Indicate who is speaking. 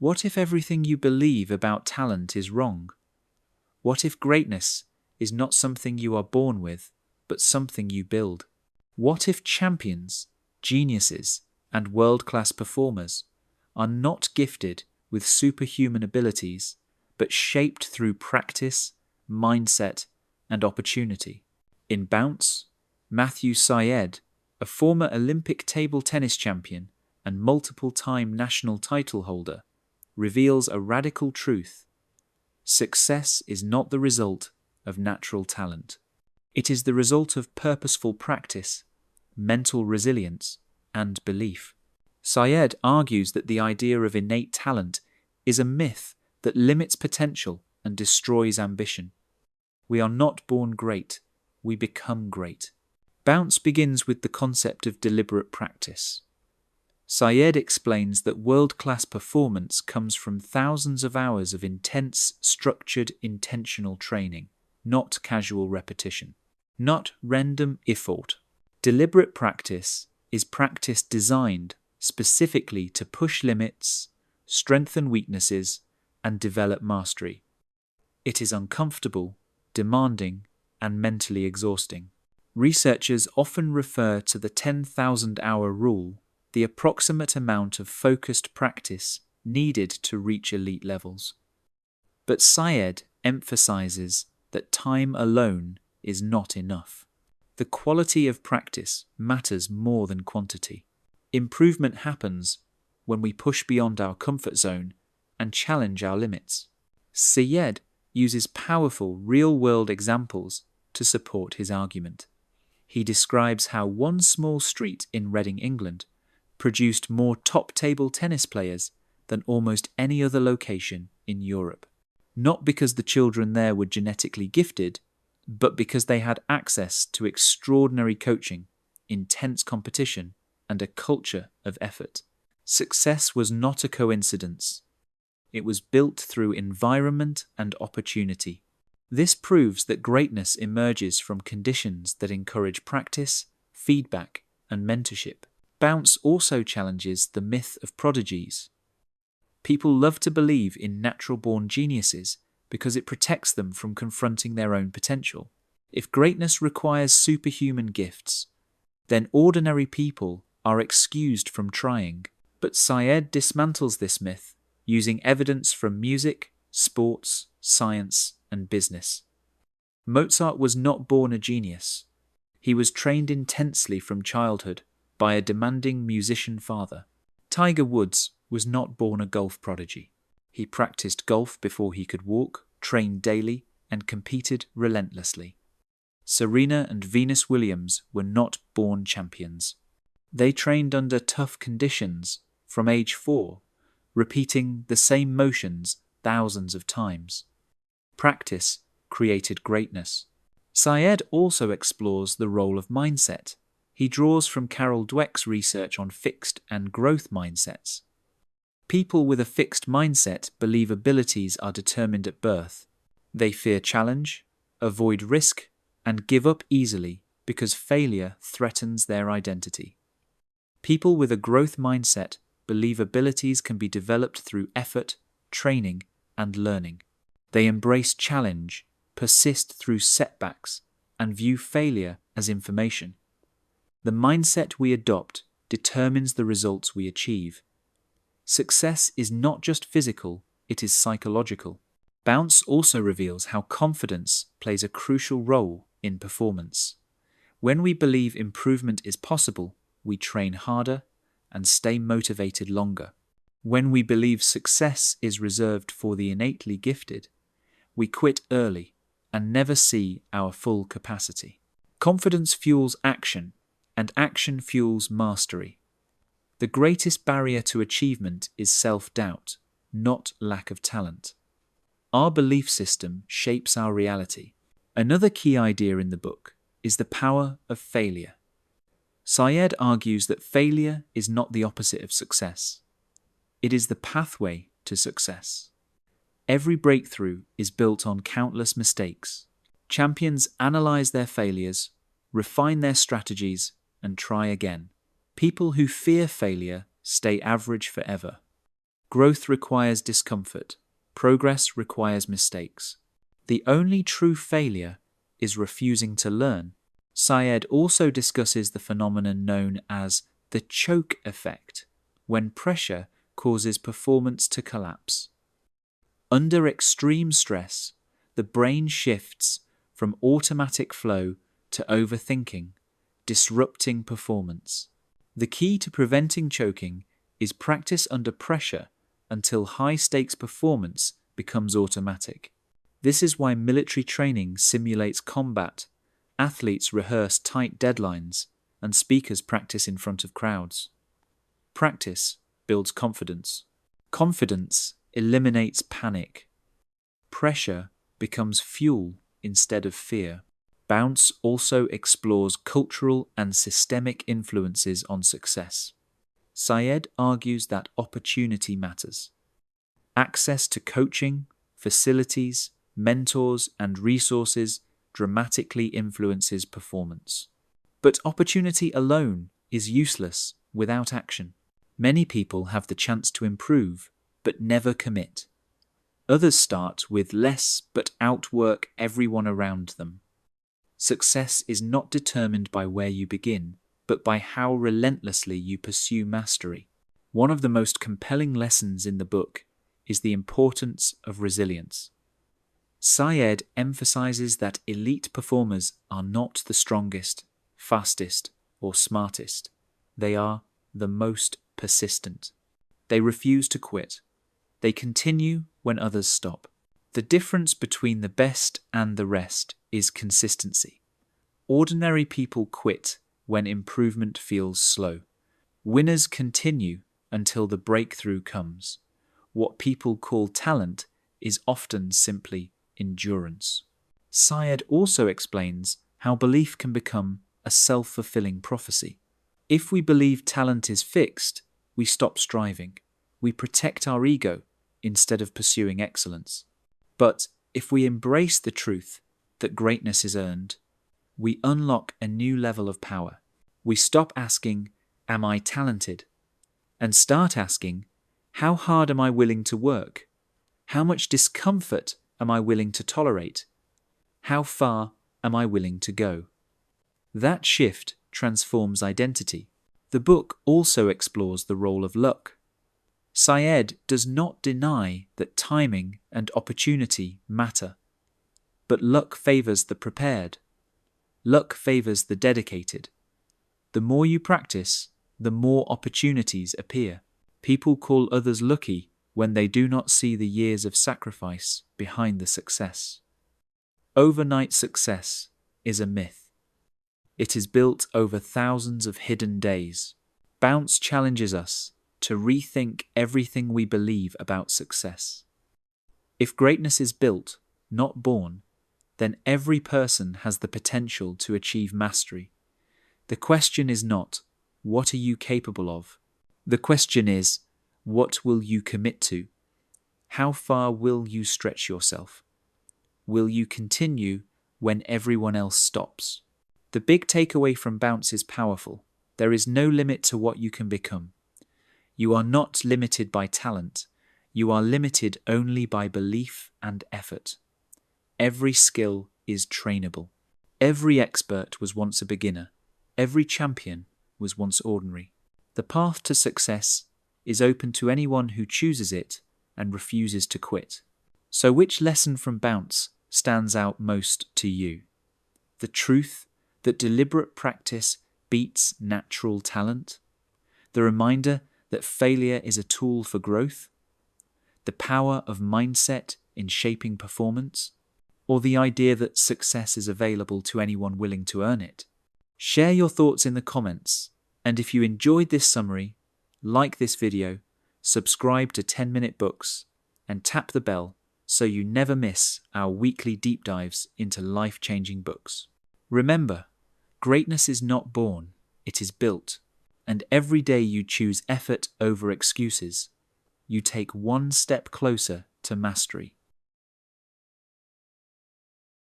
Speaker 1: What if everything you believe about talent is wrong? What if greatness is not something you are born with, but something you build? What if champions, geniuses, and world-class performers are not gifted with superhuman abilities, but shaped through practice, mindset, and opportunity? In Bounce, Matthew Syed, a former Olympic table tennis champion and multiple-time national title holder, reveals a radical truth. Success is not the result of natural talent. It is the result of purposeful practice, mental resilience, and belief. Syed argues that the idea of innate talent is a myth that limits potential and destroys ambition. We are not born great, we become great. Bounce begins with the concept of deliberate practice. Syed explains that world-class performance comes from thousands of hours of intense, structured, intentional training, not casual repetition, not random effort. Deliberate practice is practice designed specifically to push limits, strengthen weaknesses, and develop mastery. It is uncomfortable, demanding, and mentally exhausting. Researchers often refer to the 10,000-hour rule, the approximate amount of focused practice needed to reach elite levels. But Syed emphasizes that time alone is not enough. The quality of practice matters more than quantity. Improvement happens when we push beyond our comfort zone and challenge our limits. Syed uses powerful real-world examples to support his argument. He describes how one small street in Reading, England, produced more top-table tennis players than almost any other location in Europe. Not because the children there were genetically gifted, but because they had access to extraordinary coaching, intense competition, and a culture of effort. Success was not a coincidence. It was built through environment and opportunity. This proves that greatness emerges from conditions that encourage practice, feedback, and mentorship. Bounce also challenges the myth of prodigies. People love to believe in natural-born geniuses because it protects them from confronting their own potential. If greatness requires superhuman gifts, then ordinary people are excused from trying. But Syed dismantles this myth using evidence from music, sports, science, and business. Mozart was not born a genius. He was trained intensely from childhood by a demanding musician father. Tiger Woods was not born a golf prodigy. He practiced golf before he could walk, trained daily, and competed relentlessly. Serena and Venus Williams were not born champions. They trained under tough conditions from age 4, repeating the same motions thousands of times. Practice created greatness. Syed also explores the role of mindset. He draws from Carol Dweck's research on fixed and growth mindsets. People with a fixed mindset believe abilities are determined at birth. They fear challenge, avoid risk, and give up easily because failure threatens their identity. People with a growth mindset believe abilities can be developed through effort, training, and learning. They embrace challenge, persist through setbacks, and view failure as information. The mindset we adopt determines the results we achieve. Success is not just physical, it is psychological. Bounce also reveals how confidence plays a crucial role in performance. When we believe improvement is possible, we train harder and stay motivated longer. When we believe success is reserved for the innately gifted, we quit early and never see our full capacity. Confidence fuels action, and action fuels mastery. The greatest barrier to achievement is self-doubt, not lack of talent. Our belief system shapes our reality. Another key idea in the book is the power of failure. Syed argues that failure is not the opposite of success. It is the pathway to success. Every breakthrough is built on countless mistakes. Champions analyze their failures, refine their strategies, and try again. People who fear failure stay average forever. Growth requires discomfort. Progress requires mistakes. The only true failure is refusing to learn. Syed also discusses the phenomenon known as the choke effect, when pressure causes performance to collapse. Under extreme stress, the brain shifts from automatic flow to overthinking, disrupting performance. The key to preventing choking is practice under pressure until high-stakes performance becomes automatic. This is why military training simulates combat, athletes rehearse tight deadlines, and speakers practice in front of crowds. Practice builds confidence. Confidence eliminates panic. Pressure becomes fuel instead of fear. Bounce also explores cultural and systemic influences on success. Syed argues that opportunity matters. Access to coaching, facilities, mentors, and resources dramatically influences performance. But opportunity alone is useless without action. Many people have the chance to improve, but never commit. Others start with less but outwork everyone around them. Success is not determined by where you begin, but by how relentlessly you pursue mastery. One of the most compelling lessons in the book is the importance of resilience. Syed emphasizes that elite performers are not the strongest, fastest, or smartest. They are the most persistent. They refuse to quit. They continue when others stop. The difference between the best and the rest is consistency. Ordinary people quit when improvement feels slow. Winners continue until the breakthrough comes. What people call talent is often simply endurance. Syed also explains how belief can become a self-fulfilling prophecy. If we believe talent is fixed, we stop striving. We protect our ego instead of pursuing excellence. But if we embrace the truth that greatness is earned, we unlock a new level of power. We stop asking, "Am I talented?" and start asking, "How hard am I willing to work? How much discomfort am I willing to tolerate? How far am I willing to go?" That shift transforms identity. The book also explores the role of luck. Syed does not deny that timing and opportunity matter, but luck favors the prepared. Luck favors the dedicated. The more you practice, the more opportunities appear. People call others lucky when they do not see the years of sacrifice behind the success. Overnight success is a myth. It is built over thousands of hidden days. Bounce challenges us to rethink everything we believe about success. If greatness is built, not born, then every person has the potential to achieve mastery. The question is not, what are you capable of? The question is, what will you commit to? How far will you stretch yourself? Will you continue when everyone else stops? The big takeaway from Bounce is powerful. There is no limit to what you can become. You are not limited by talent. You are limited only by belief and effort. Every skill is trainable. Every expert was once a beginner. Every champion was once ordinary. The path to success is open to anyone who chooses it and refuses to quit. So which lesson from Bounce stands out most to you? The truth that deliberate practice beats natural talent? The reminder that failure is a tool for growth? The power of mindset in shaping performance? Or the idea that success is available to anyone willing to earn it? Share your thoughts in the comments, and if you enjoyed this summary, like this video, subscribe to 10-Minute Books, and tap the bell so you never miss our weekly deep dives into life-changing books. Remember, greatness is not born, it is built, and every day you choose effort over excuses, you take one step closer to mastery.